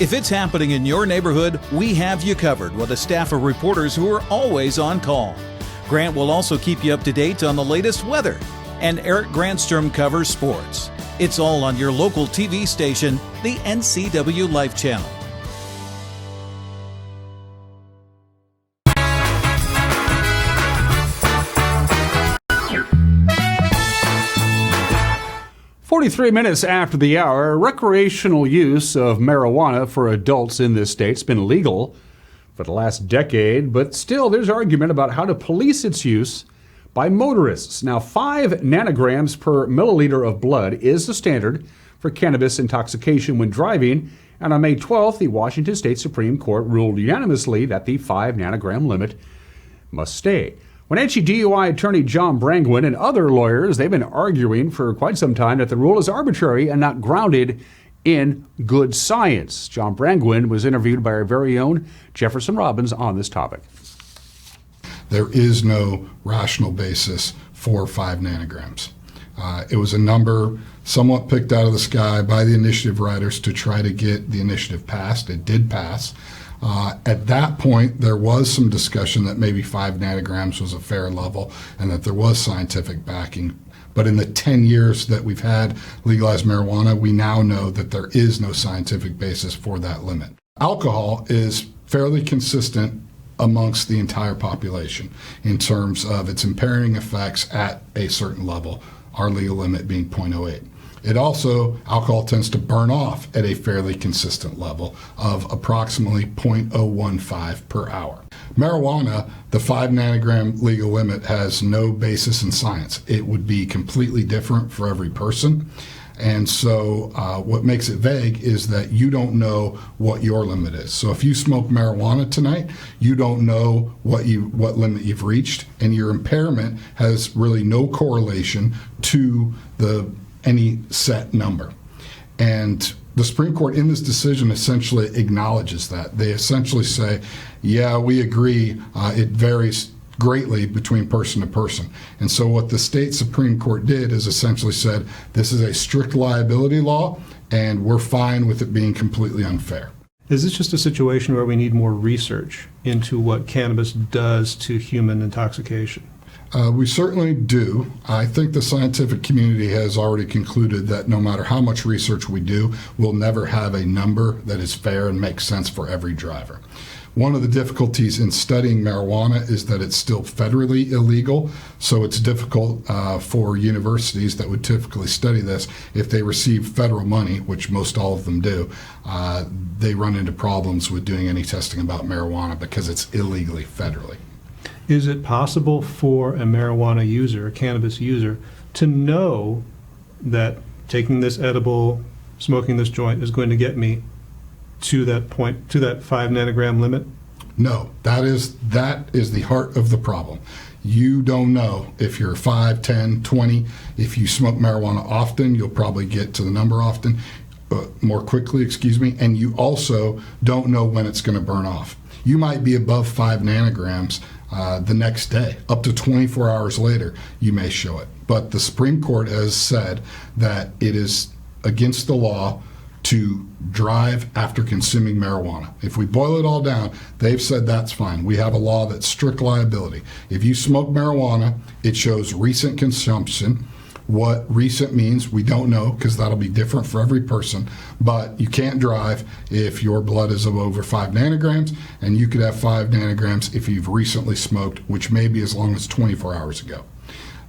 If it's happening in your neighborhood, we have you covered with a staff of reporters who are always on call. Grant will also keep you up to date on the latest weather, and Eric Grandstrom covers sports. It's all on your local TV station, the NCW Life Channel. "43 minutes after the hour, recreational use of marijuana for adults in this state has been legal for the last decade, but still there's argument about how to police its use by motorists. Now, 5 nanograms per milliliter of blood is the standard for cannabis intoxication when driving, and on May 12th, the Washington State Supreme Court ruled unanimously that the 5 nanogram limit must stay. Wenatchee DUI attorney John Brangwin and other lawyers, they've been arguing for quite some time that the rule is arbitrary and not grounded in good science. John Brangwin was interviewed by our very own Jefferson Robbins on this topic. There is no rational basis for 5 nanograms. It was a number somewhat picked out of the sky by the initiative writers to try to get the initiative passed. It did pass. At that point, there was some discussion that maybe 5 nanograms was a fair level and that there was scientific backing. But in the 10 years that we've had legalized marijuana, we now know that there is no scientific basis for that limit. Alcohol is fairly consistent amongst the entire population in terms of its impairing effects at a certain level, our legal limit being 0.08. Alcohol tends to burn off at a fairly consistent level of approximately 0.015 per hour. Marijuana, the 5 nanogram legal limit, has no basis in science. It would be completely different for every person. And so what makes it vague is that you don't know what your limit is. So if you smoke marijuana tonight, you don't know what limit you've reached, and your impairment has really no correlation to any set number. And the Supreme Court in this decision essentially acknowledges that. They essentially say, yeah, we agree, it varies greatly between person to person. And so what the state Supreme Court did is essentially said, this is a strict liability law, and we're fine with it being completely unfair. Is this just a situation where we need more research into what cannabis does to human intoxication? We certainly do. I think the scientific community has already concluded that no matter how much research we do, we'll never have a number that is fair and makes sense for every driver. One of the difficulties in studying marijuana is that it's still federally illegal, so it's difficult for universities that would typically study this. If they receive federal money, which most all of them do, they run into problems with doing any testing about marijuana because it's illegally federally. Is it possible for a marijuana user, a cannabis user, to know that taking this edible, smoking this joint is going to get me to that point, to that 5 nanogram limit? No, that is the heart of the problem. You don't know if you're 5, 10, 20. If you smoke marijuana often, you'll probably get to the number more quickly, and you also don't know when it's going to burn off. You might be above 5 nanograms the next day. Up to 24 hours later, you may show it. But the Supreme Court has said that it is against the law to drive after consuming marijuana. If we boil it all down, they've said that's fine. We have a law that's strict liability. If you smoke marijuana, it shows recent consumption. What recent means, we don't know, because that'll be different for every person, but you can't drive if your blood is of over 5 nanograms, and you could have 5 nanograms if you've recently smoked, which may be as long as 24 hours ago.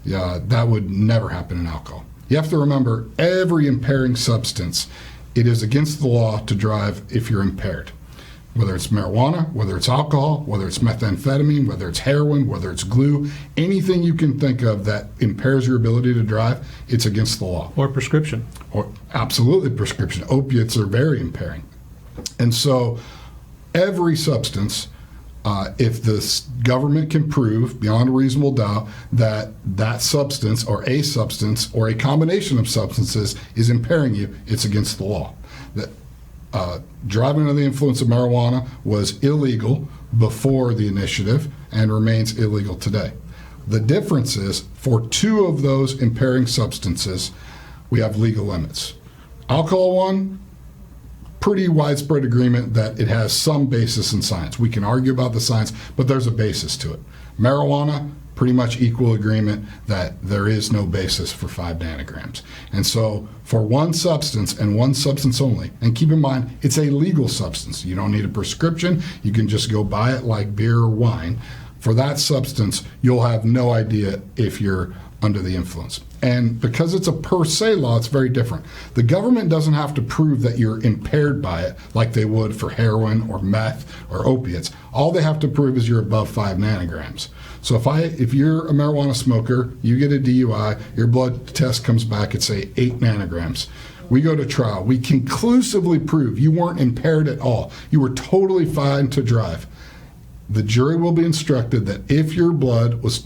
That would never happen in alcohol. You have to remember, every impairing substance, it is against the law to drive if you're impaired. Whether it's marijuana, whether it's alcohol, whether it's methamphetamine, whether it's heroin, whether it's glue, anything you can think of that impairs your ability to drive, it's against the law. Or prescription. Or absolutely prescription. Opiates are very impairing. And so every substance, if the government can prove beyond a reasonable doubt that that substance or a combination of substances is impairing you, it's against the law. Driving under the influence of marijuana was illegal before the initiative and remains illegal today. The difference is, for 2 of those impairing substances, we have legal limits. Alcohol one, pretty widespread agreement that it has some basis in science. We can argue about the science, but there's a basis to it. Marijuana, pretty much equal agreement that there is no basis for 5 nanograms. And so for one substance and one substance only, and keep in mind, it's a legal substance. You don't need a prescription. You can just go buy it like beer or wine. For that substance, you'll have no idea if you're under the influence. And because it's a per se law, it's very different. The government doesn't have to prove that you're impaired by it like they would for heroin or meth or opiates. All they have to prove is you're above 5 nanograms. So if you're a marijuana smoker, you get a DUI, your blood test comes back at, say, 8 nanograms. We go to trial. We conclusively prove you weren't impaired at all. You were totally fine to drive. The jury will be instructed that if your blood was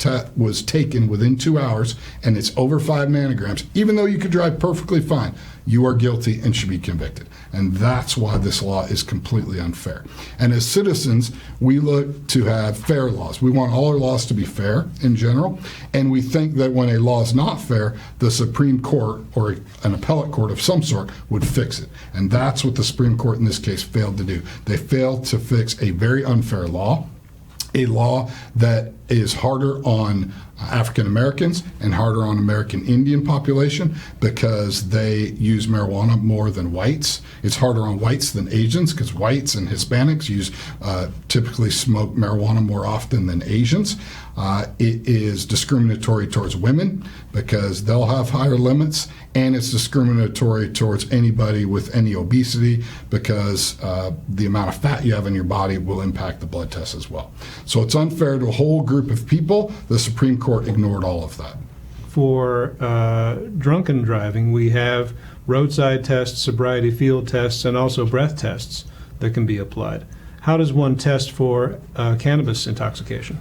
taken within 2 hours and it's over 5 nanograms, even though you could drive perfectly fine, you are guilty and should be convicted. And that's why this law is completely unfair. And as citizens, we look to have fair laws. We want all our laws to be fair in general, and we think that when a law is not fair, the Supreme Court or an appellate court of some sort would fix it. And that's what the Supreme Court in this case failed to do. They failed to fix a very unfair law, a law that is harder on African Americans and harder on American Indian population because they use marijuana more than whites. It's harder on whites than Asians because whites and Hispanics typically smoke marijuana more often than Asians. It is discriminatory towards women because they'll have higher limits, and it's discriminatory towards anybody with any obesity because the amount of fat you have in your body will impact the blood test as well. So it's unfair to a whole group of people. The Supreme Court ignored all of that. For drunken driving, we have roadside tests, sobriety field tests, and also breath tests that can be applied. How does one test for cannabis intoxication?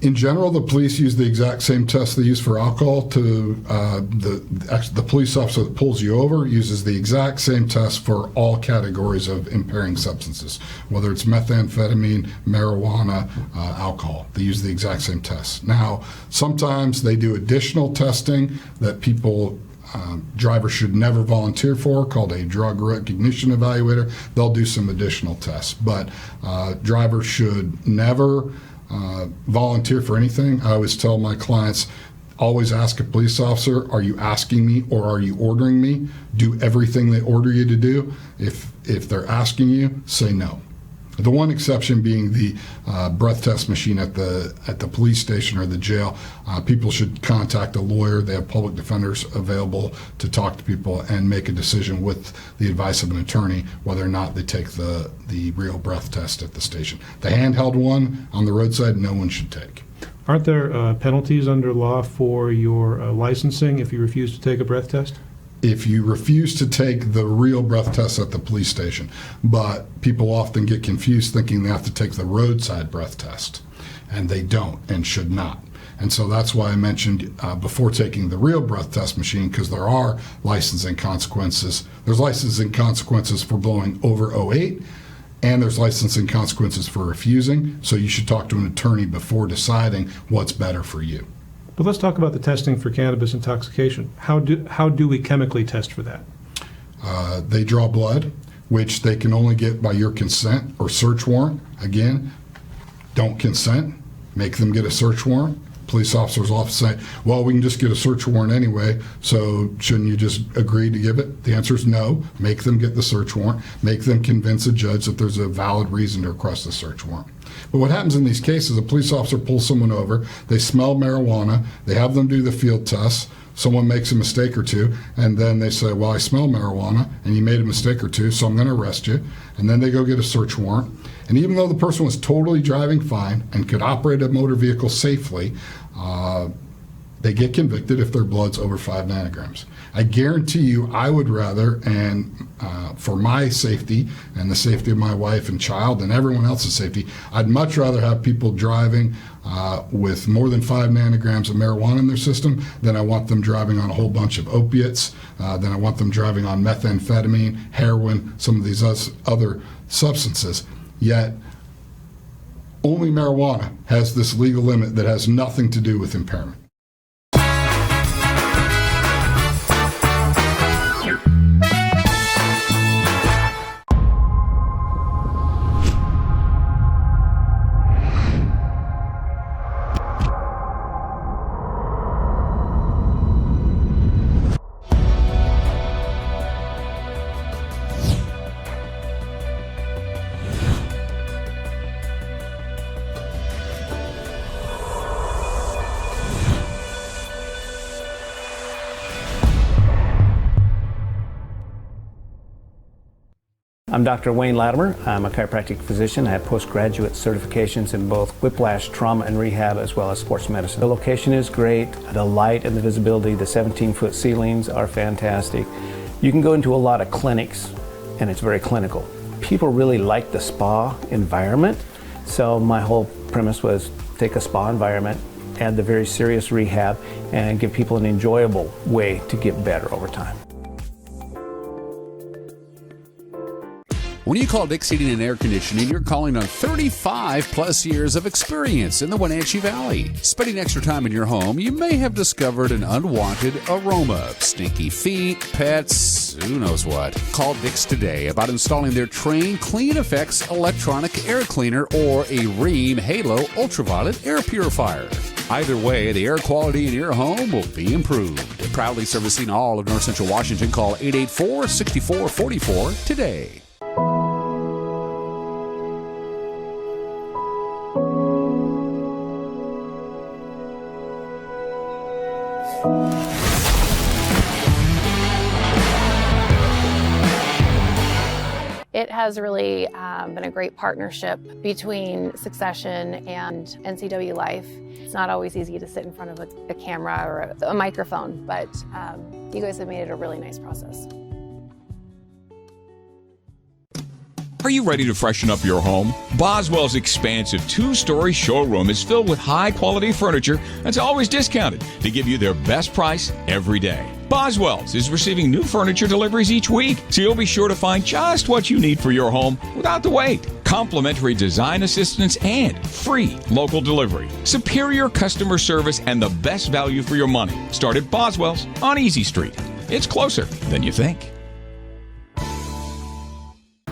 In general, the police use the exact same test they use for alcohol. The police officer that pulls you over uses the exact same test for all categories of impairing substances, whether it's methamphetamine, marijuana, alcohol. They use the exact same test. Now, sometimes they do additional testing that drivers should never volunteer for, called a drug recognition evaluator. They'll do some additional tests, but drivers should never volunteer for anything. I always tell my clients, always ask a police officer, are you asking me or are you ordering me? Do everything they order you to do. If they're asking you, say no. The one exception being the breath test machine at the police station or the jail. People should contact a lawyer. They have public defenders available to talk to people and make a decision with the advice of an attorney whether or not they take the real breath test at the station. The handheld one on the roadside, no one should take. Aren't there penalties under law for your licensing if you refuse to take a breath test? If you refuse to take the real breath test at the police station, but people often get confused thinking they have to take the roadside breath test, and they don't and should not. And so that's why I mentioned before taking the real breath test machine, because there are licensing consequences. There's licensing consequences for blowing over 08, and there's licensing consequences for refusing, so you should talk to an attorney before deciding what's better for you. But let's talk about the testing for cannabis intoxication. How do we chemically test for that? They draw blood, which they can only get by your consent or search warrant. Again, don't consent. Make them get a search warrant. Police officers often say, well, we can just get a search warrant anyway, so shouldn't you just agree to give it? The answer is no. Make them get the search warrant. Make them convince a judge that there's a valid reason to request a search warrant. But what happens in these cases, a police officer pulls someone over, they smell marijuana, they have them do the field tests, someone makes a mistake or two, and then they say, well, I smell marijuana, and you made a mistake or two, so I'm going to arrest you. And then they go get a search warrant. And even though the person was totally driving fine and could operate a motor vehicle safely, they get convicted if their blood's over 5 nanograms. I guarantee you I would rather, and for my safety and the safety of my wife and child and everyone else's safety, I'd much rather have people driving with more than 5 nanograms of marijuana in their system than I want them driving on a whole bunch of opiates, than I want them driving on methamphetamine, heroin, some of these other substances. Yet, only marijuana has this legal limit that has nothing to do with impairment. I'm Dr. Wayne Latimer. I'm a chiropractic physician. I have postgraduate certifications in both whiplash, trauma, and rehab, as well as sports medicine. The location is great. The light and the visibility, the 17-foot ceilings are fantastic. You can go into a lot of clinics, and it's very clinical. People really like the spa environment, so my whole premise was take a spa environment, add the very serious rehab, and give people an enjoyable way to get better over time. When you call Dick's Heating and Air Conditioning, you're calling on 35 plus years of experience in the Wenatchee Valley. Spending extra time in your home, you may have discovered an unwanted aroma. Stinky feet, pets, who knows what. Call Dick's today about installing their Train Clean Effects electronic air cleaner or a Rheem Halo ultraviolet air purifier. Either way, the air quality in your home will be improved. Proudly servicing all of North Central Washington, call 884-6444 today. It has really been a great partnership between Succession and NCW Life. It's not always easy to sit in front of a camera or a microphone, but you guys have made it a really nice process. Are you ready to freshen up your home? Boswell's expansive two-story showroom is filled with high-quality furniture that's always discounted to give you their best price every day. Boswell's is receiving new furniture deliveries each week, so you'll be sure to find just what you need for your home without the wait. Complimentary design assistance and free local delivery. Superior customer service and the best value for your money. Start at Boswell's on Easy Street. It's closer than you think.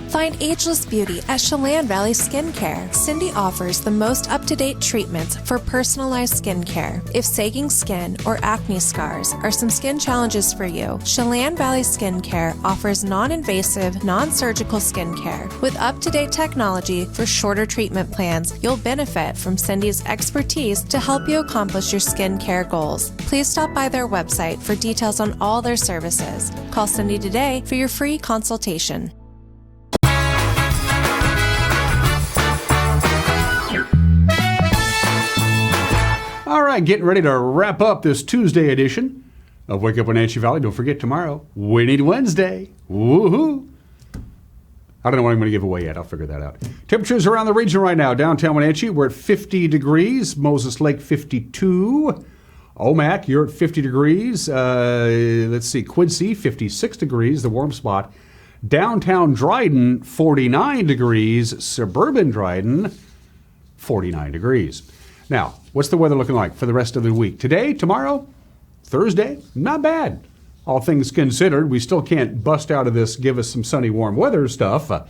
Find ageless beauty at Chelan Valley Skincare. Cindy offers the most up-to-date treatments for personalized skincare. If sagging skin or acne scars are some skin challenges for you, Chelan Valley Skincare offers non-invasive, non-surgical skincare. With up-to-date technology for shorter treatment plans, you'll benefit from Cindy's expertise to help you accomplish your skincare goals. Please stop by their website for details on all their services. Call Cindy today for your free consultation. All right, getting ready to wrap up this Tuesday edition of Wake Up Wenatchee Valley. Don't forget tomorrow, Winning Wednesday. Woohoo! I don't know what I'm going to give away yet. I'll figure that out. Temperatures around the region right now. Downtown Wenatchee, we're at 50 degrees. Moses Lake, 52. Omak, you're at 50 degrees. Let's see, Quincy, 56 degrees, the warm spot. Downtown Dryden, 49 degrees. Suburban Dryden, 49 degrees. Now, what's the weather looking like for the rest of the week? Today, tomorrow, Thursday, not bad. All things considered, we still can't bust out of this, give us some sunny, warm weather stuff, but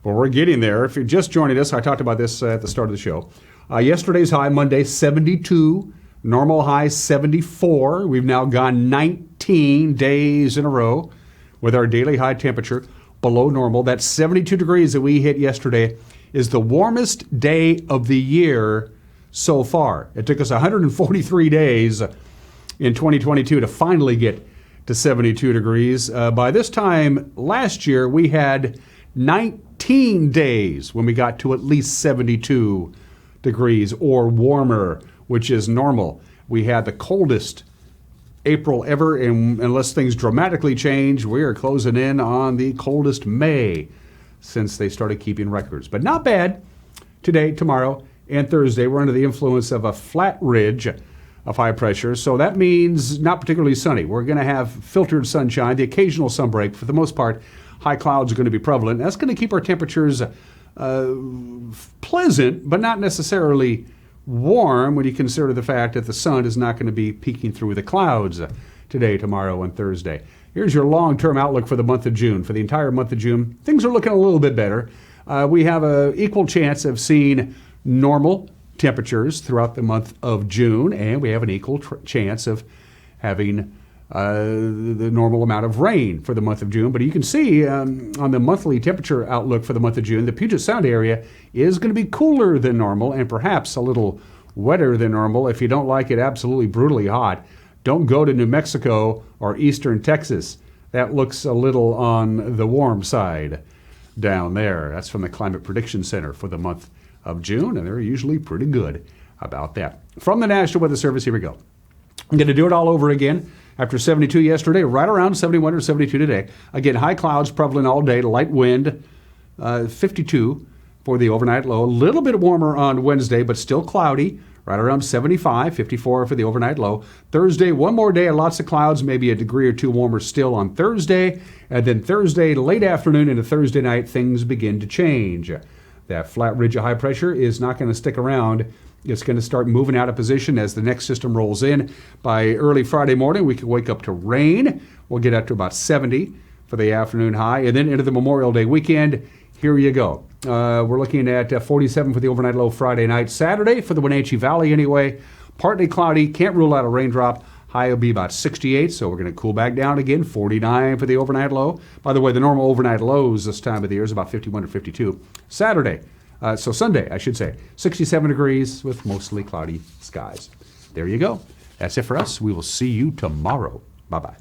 we're getting there. If you're just joining us, I talked about this at the start of the show. Yesterday's high, Monday, 72. Normal high, 74. We've now gone 19 days in a row with our daily high temperature below normal. That 72 degrees that we hit yesterday is the warmest day of the year so far. It took us 143 days in 2022 to finally get to 72 degrees. By this time last year, we had 19 days when we got to at least 72 degrees or warmer, which is normal. We had the coldest April ever, and unless things dramatically change, we are closing in on the coldest May since they started keeping records. But not bad. Today, tomorrow, and Thursday, we're under the influence of a flat ridge of high pressure, so that means not particularly sunny. We're going to have filtered sunshine, the occasional sunbreak. For the most part, high clouds are going to be prevalent. That's going to keep our temperatures pleasant, but not necessarily warm when you consider the fact that the sun is not going to be peeking through the clouds today, tomorrow, and Thursday. Here's your long-term outlook for the month of June. For the entire month of June, things are looking a little bit better. We have an equal chance of seeing normal temperatures throughout the month of June, and we have an equal chance of having the normal amount of rain for the month of June. But you can see on the monthly temperature outlook for the month of June, the Puget Sound area is going to be cooler than normal and perhaps a little wetter than normal. If you don't like it absolutely brutally hot, don't go to New Mexico or eastern Texas. That looks a little on the warm side down there. That's from the Climate Prediction Center for the month of June, and they're usually pretty good about that. From the National Weather Service, here we go. I'm going to do it all over again. After 72 yesterday, right around 71 or 72 today. Again, high clouds prevalent all day, light wind, 52 for the overnight low. A little bit warmer on Wednesday, but still cloudy. right around 75, 54 for the overnight low. Thursday, one more day of lots of clouds, maybe a degree or two warmer still on Thursday. And then Thursday, late afternoon into Thursday night, things begin to change. That flat ridge of high pressure is not going to stick around. It's going to start moving out of position as the next system rolls in. By early Friday morning, we could wake up to rain. We'll get up to about 70 for the afternoon high. And then into the Memorial Day weekend, here you go. We're looking at 47 for the overnight low Friday night. Saturday for the Wenatchee Valley anyway. Partly cloudy, can't rule out a raindrop. High will be about 68, so we're going to cool back down again. 49 for the overnight low. By the way, the normal overnight lows this time of the year is about 51 or 52. Sunday, I should say, 67 degrees with mostly cloudy skies. There you go. That's it for us. We will see you tomorrow. Bye-bye.